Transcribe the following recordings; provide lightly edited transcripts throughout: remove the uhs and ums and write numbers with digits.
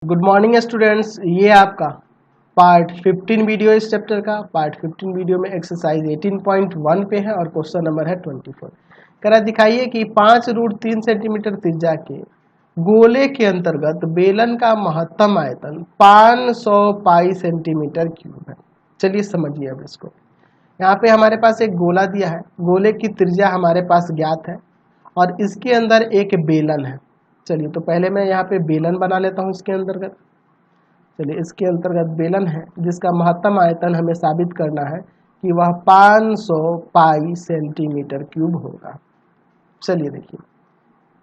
Good morning students. ये आपका part 15 video इस चैप्टर का। पार्ट 15 वीडियो में एक्सरसाइज 18.1 पे है और क्वेश्चन नंबर है 24। कह रहा दिखाइए कि 5√3 सेंटीमीटर त्रिज्या के गोले के अंतर्गत बेलन का महत्तम आयतन 500 पाई सेंटीमीटर क्यूब है। चलिए समझिए अब इसको। यहाँ पे हमारे पास एक गोला दिया है, गोले की त्रिज्या हमारे पास ज्ञात है और इसके अंदर एक बेलन है। चलिए तो पहले मैं यहाँ पे बेलन बना लेता हूँ इसके अंतर्गत। चलिए इसके अंतर्गत बेलन है जिसका महत्तम आयतन हमें साबित करना है कि वह 500 पाई सेंटीमीटर क्यूब होगा। चलिए देखिए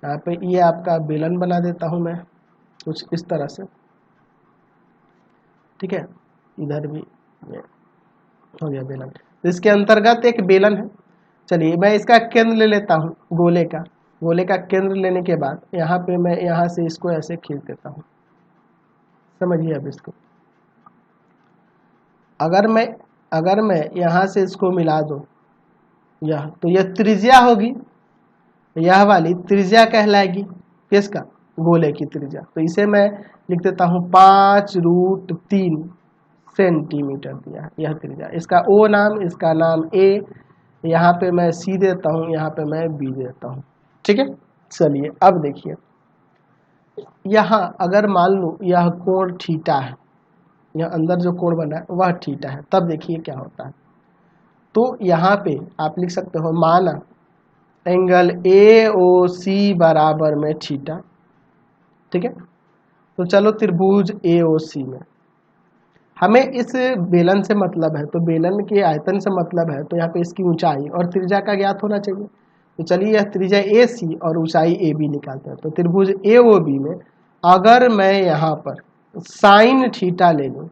यहाँ पे ये आपका बेलन बना देता हूँ मैं कुछ इस तरह से, ठीक है। इधर भी हो गया बेलन। तो इसके अंतर्गत एक बेलन है। चलिए मैं इसका केंद्र ले लेता हूँ गोले का। गोले का केंद्र लेने के बाद यहाँ पे मैं यहाँ से इसको ऐसे खींच देता हूँ। समझिए अब इसको। अगर मैं यहाँ से इसको मिला दूँ यह, तो यह त्रिज्या होगी, यह वाली त्रिज्या कहलाएगी किसका? गोले की त्रिज्या। तो इसे मैं लिख देता हूँ 5√3 सेंटीमीटर दिया है यह त्रिज्या। इसका ओ नाम, इसका नाम ए, यहाँ पे मैं सी देता हूँ, यहाँ पे मैं बी देता हूँ, ठीक है। चलिए अब देखिए यहाँ अगर मान लो यह कोण थीटा है, यह अंदर जो कोण बना है वह थीटा है, तब देखिए क्या होता है। तो यहाँ पे आप लिख सकते हो माना एंगल AOC बराबर में थीटा, ठीक है। तो चलो त्रिभुज AOC में हमें इस बेलन से मतलब है, तो बेलन के आयतन से मतलब है, तो यहाँ पे इसकी ऊंचाई और त्रिज्या का ज्ञात होना चाहिए। तो चलिए यह त्रिज्या AC और ऊंचाई AB निकालते हैं। तो त्रिभुज AOB में अगर मैं यहाँ पर साइन थीटा ले लूँ,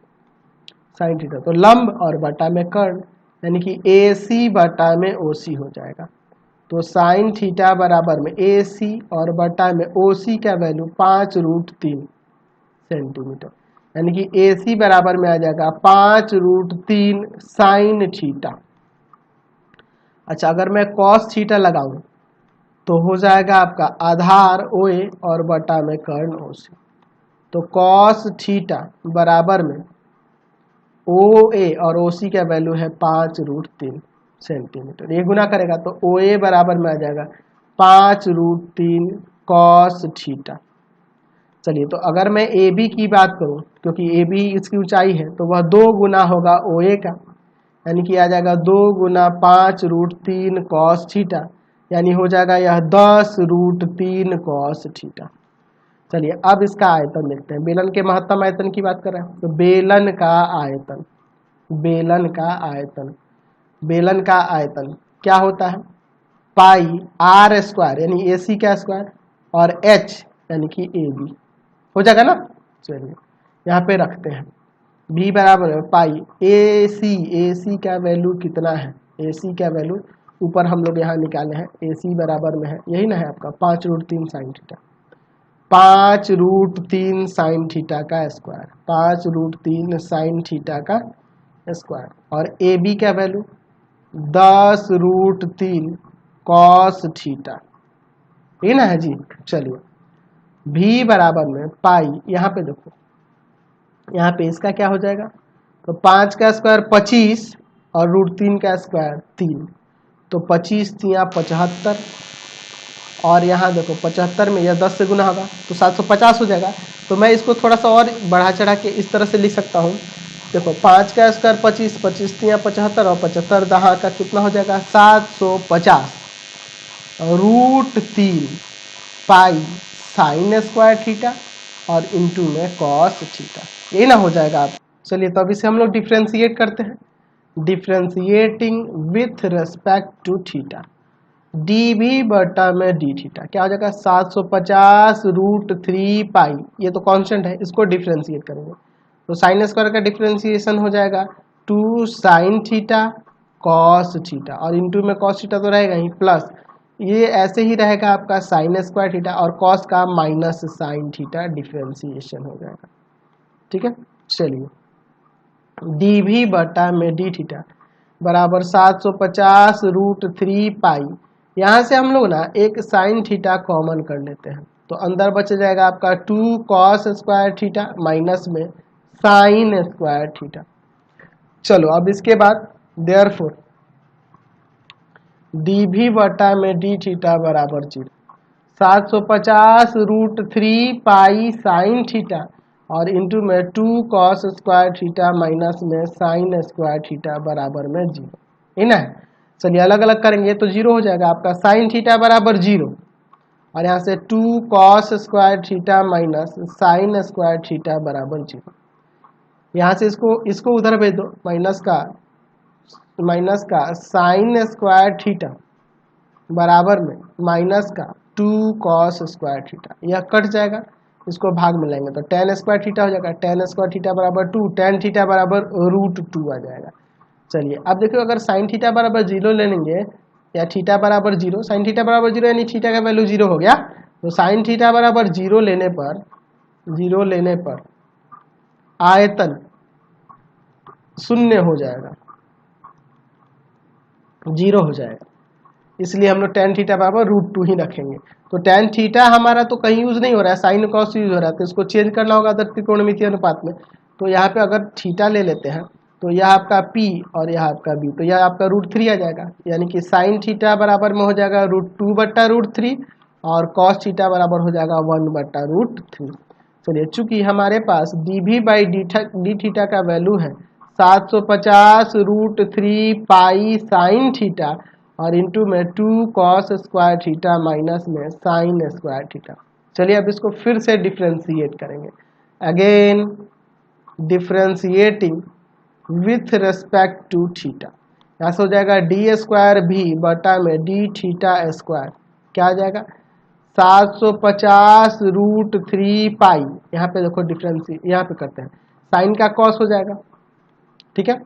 साइन थीटा, तो लंब और बटा में कर्ण, यानी कि AC बटा में OC हो जाएगा। तो साइन थीटा बराबर में AC और बटा में OC का वैल्यू 5√3 सेंटीमीटर, यानी कि AC बराबर में आ जाएगा 5√3 साइन थीटा। अच्छा अगर मैं कॉस थीटा लगाऊं तो हो जाएगा आपका आधार OA और बटा में कर्ण OC। तो कॉस थीटा बराबर में OA और OC का वैल्यू है 5√3 सेंटीमीटर। ये गुना करेगा तो OA बराबर में आ जाएगा 5√3 कॉस थीटा। चलिए तो अगर मैं AB की बात करूं, क्योंकि AB इसकी ऊंचाई है, तो वह 2 गुना होगा OA का, यानी कि आ जाएगा 2 गुना 5√3 कॉस थीटा, यानी हो जाएगा यह 10√3 कॉस थीटा। चलिए अब इसका आयतन देखते हैं। बेलन के महत्तम आयतन की बात कर रहे हैं, तो बेलन का आयतन, बेलन का आयतन, बेलन का आयतन क्या होता है? पाई R² यानी AC का स्क्वायर और H यानी कि AB हो जाएगा ना। चलिए यहाँ पे रखते हैं B बराबर है पाई AC का वैल्यू कितना है? AC का वैल्यू ऊपर हम लोग यहाँ निकाले हैं, AC बराबर में है, यही ना है आपका 5√3 साइन थीटा, 5√3 साइन थीटा का स्क्वायर, 5√3 साइन थीटा का स्क्वायर, और AB का वैल्यू 10√3 कॉस थीटा, ये ना है जी। चलिए V बराबर में पाई, यहाँ पे देखो, यहाँ पे इसका क्या हो जाएगा, तो 5 का स्क्वायर 25 और √3 का स्क्वायर 3, तो 25 तिया 75, और यहाँ देखो 75 में यह 10 से गुना होगा तो 750 हो जाएगा। तो मैं इसको थोड़ा सा और बढ़ा चढ़ा के इस तरह से लिख सकता हूँ। देखो 5 का स्क्वायर 25, 25 तिया 75 और 75 दहा का कितना हो जाएगा 750 √3 पाई साइन स्क्वायर थीटा और इंटू में कॉस थीटा, ये ना हो जाएगा आप। चलिए तो अब इसे हम लोग डिफ्रेंशिएट करते हैं। Differentiating with respect to theta, dV बटा में d थीटा क्या हो जाएगा 750 √3 पाई, ये तो कांस्टेंट है, इसको डिफ्रेंशिएट करेंगे तो साइन स्क्वायर का डिफ्रेंशिएशन हो जाएगा 2 साइन थीटा कॉस थीटा, और इंटू में कॉस थीटा तो रहेगा ही, प्लस ये ऐसे ही रहेगा आपका साइन स्क्वायर थीटा और कॉस का माइनस साइन थीटा, डिफ्रेंशिएशन हो जाएगा, ठीक है। चलिए dV बटा में d थीटा बराबर 750 √3 पाई, यहाँ से हम लोग ना एक साइन थीटा कॉमन कर लेते हैं, तो अंदर बच जाएगा आपका 2 कॉस स्क्वायर थीटा माइनस में साइन स्क्वायर थीटा। चलो अब इसके बाद देयरफॉर डी भी बटा में डी थीटा बराबर 0। 750 रूट 3 पाई साइन थीटा और इंटू में 2 कॉस स्क्वायर थीटा माइनस में साइन स्क्वायर थीटा बराबर में 0। इना है। चलिए अलग अलग करेंगे तो 0 हो जाएगा आपका साइन थीटा बराबर 0 और यहाँ से 2 cos square theta minus sign square theta बराबर 0। यहाँ से इसको उधर भेज दो, माइनस का साइन स्क्वायर थीटा बराबर में माइनस का 2 कॉस स्क्वायर थीटा, यह कट जाएगा, इसको भाग में लेंगे तो tan स्क्वायर थीटा हो जाएगा। tan स्क्वायर थीटा बराबर 2, tan थीटा बराबर √2 आ जाएगा। चलिए अब देखो अगर साइन थीटा बराबर 0 ले लेंगे या थीटा बराबर 0, साइन थीटा बराबर 0 यानी थीटा का वैल्यू 0 हो गया, तो साइन थीटा बराबर 0 लेने पर आयतन शून्य हो जाएगा, 0 हो जाएगा, इसलिए हम लोग tan थीटा बराबर √2 ही रखेंगे। तो tan थीटा हमारा तो कहीं यूज नहीं हो रहा है, साइन कॉस यूज हो रहा है, तो इसको चेंज करना होगा अगर त्रिकोणमितीय अनुपात में। तो यहाँ पे अगर थीटा ले लेते हैं तो यह आपका p और यह आपका b, तो यह आपका √3 आ जाएगा, यानी कि साइन थीटा बराबर में हो जाएगा √2 बट्टा √3 और कॉस थीटा बराबर हो जाएगा 1 बट्टा √3। चलिए चूंकि हमारे पास dv बाई डी थीटा का वैल्यू है 750 √3 पाई साइन थीटा और इंटू में 2 कॉस स्क्वायर थीटा माइनस में साइन स्क्वायर थीटा। चलिए अब इसको फिर से डिफ्रेंशिएट करेंगे, again differentiating with respect to theta. यहाँ से हो जाएगा डी स्क्वायर भी बटा में डी थीटा स्क्वायर, क्या आ जाएगा 750 √3 पाई, यहाँ पे देखो डिफ्रेंशिएट यहाँ पे करते हैं, साइन का कॉस हो जाएगा, ठीक है,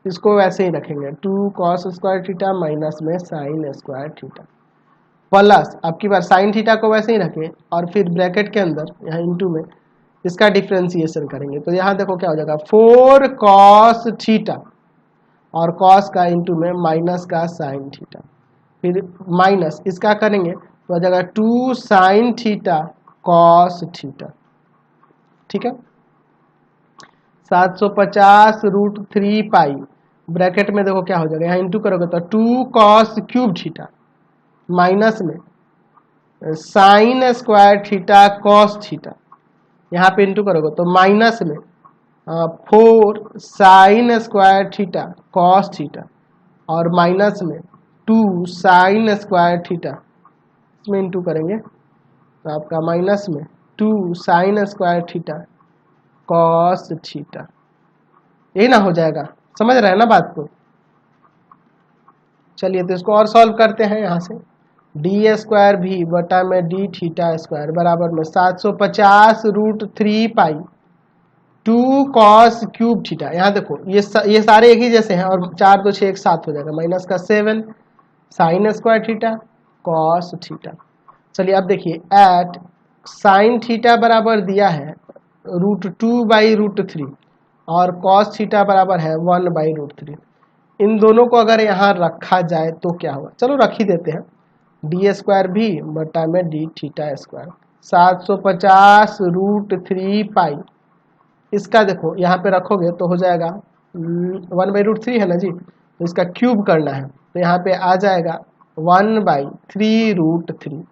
इसको वैसे ही रखेंगे 2 कॉस स्क्वायर थीटा माइनस में साइन स्क्वायर थीटा प्लस अब की बार साइन थीटा को वैसे ही रखें और फिर ब्रैकेट के अंदर यहाँ इंटू में इसका डिफ्रेंसिएशन करेंगे। तो यहाँ देखो क्या हो जाएगा 4 कॉस थीटा और कॉस का इंटू में माइनस का साइन थीटा, फिर माइनस इसका करेंगे तो हो जाएगा 2 साइन थीटा कॉस थीटा, ठीक है। 750 √3 पाई ब्रैकेट में देखो क्या हो जाएगा, यहाँ इंटू करोगे तो 2 कॉस क्यूब थीटा माइनस में sine square theta cos theta, यहाँ पे इंटू करोगे तो माइनस में 4 sign square theta cos theta और माइनस में 2 साइन स्क्वायर थीटा, इसमें इंटू करेंगे तो आपका माइनस में 2 sign square theta cos theta, ये ना हो जाएगा, समझ रहे हैं ना बात को। चलिए तो इसको और सॉल्व करते हैं, यहाँ से डी स्क्वायर भी बटा में डी थीटा स्क्वायर बराबर में 750 √3 पाई 2 कॉस क्यूब थीटा, यहाँ देखो ये सारे एक ही जैसे हैं और 4 2 6 एक साथ हो जाएगा, माइनस का 7 sign square theta cos theta. चलिए अब देखिए एट साइन थीटा बराबर दिया है √2 बाई √3 और कॉस थीटा बराबर है 1 बाई √3, इन दोनों को अगर यहाँ रखा जाए तो क्या होगा, चलो रख ही देते हैं, डी स्क्वायर भी बटा में डी थीटा स्क्वायर 750 √3 पाई, इसका देखो यहाँ पे रखोगे तो हो जाएगा 1 बाई √3 है ना जी, तो इसका क्यूब करना है तो यहाँ पे आ जाएगा 1 by 3 √3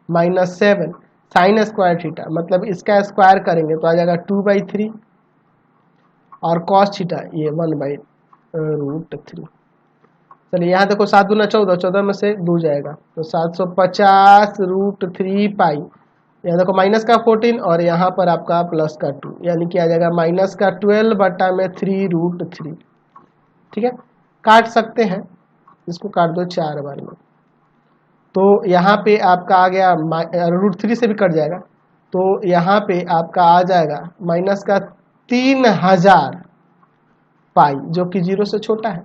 minus 7 sign square theta, मतलब इसका स्क्वायर करेंगे तो आ जाएगा 2 बाई 3 और कॉस थीटा ये 1 बाई √3। चलिए यहाँ देखो 7 दूना 14, 14 में से 2 जाएगा तो 750 √3 पाई, यहाँ देखो माइनस का 14 और यहाँ पर आपका प्लस का 2, यानी कि आ जाएगा माइनस का 12 बटा में 3 √3, ठीक है। काट सकते हैं, इसको काट दो 4 बार में, तो यहाँ पे आपका आ गया √3 से भी कट जाएगा, तो यहाँ पे आपका आ जाएगा माइनस का 3000 पाई, जो कि 0 से छोटा है,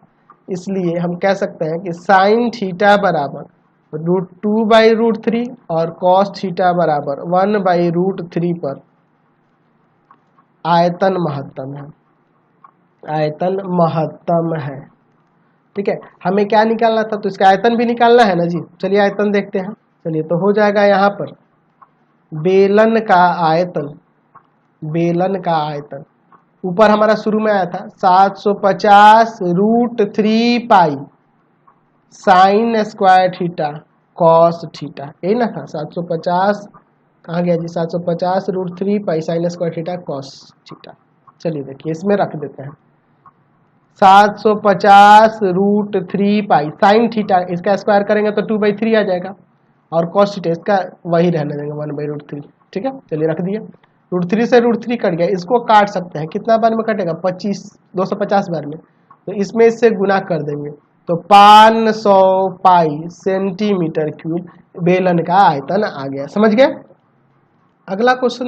इसलिए हम कह सकते हैं कि साइन थीटा बराबर √2 बाई √3 और कॉस थीटा बराबर 1 बाई √3 पर आयतन महत्तम है, आयतन महत्तम है, ठीक है। हमें क्या निकालना था, तो इसका आयतन भी निकालना है ना जी। चलिए आयतन देखते हैं, चलिए तो हो जाएगा यहाँ पर बेलन का आयतन, बेलन का आयतन ऊपर हमारा शुरू में आया था 750√3 sign square theta cos theta, यही ना था 750, कहाँ गया जी 750√3 sign square theta cos theta. चलिए देखिए इसमें रख देते हैं 750√3 साइन थीटा, इसका स्क्वायर करेंगे तो 2/3 आ जाएगा, और कॉस थीटा इसका वही रहने देंगे 1/√3। ठीक है, चलिए रख दिए। √3 से √3 कट गया, इसको काट सकते हैं, कितना बार में कटेगा 250 बार में, तो इसमें इससे गुना कर देंगे तो 500 पाई सेंटीमीटर क्यूब बेलन का आयतन आ गया। समझ गए। अगला क्वेश्चन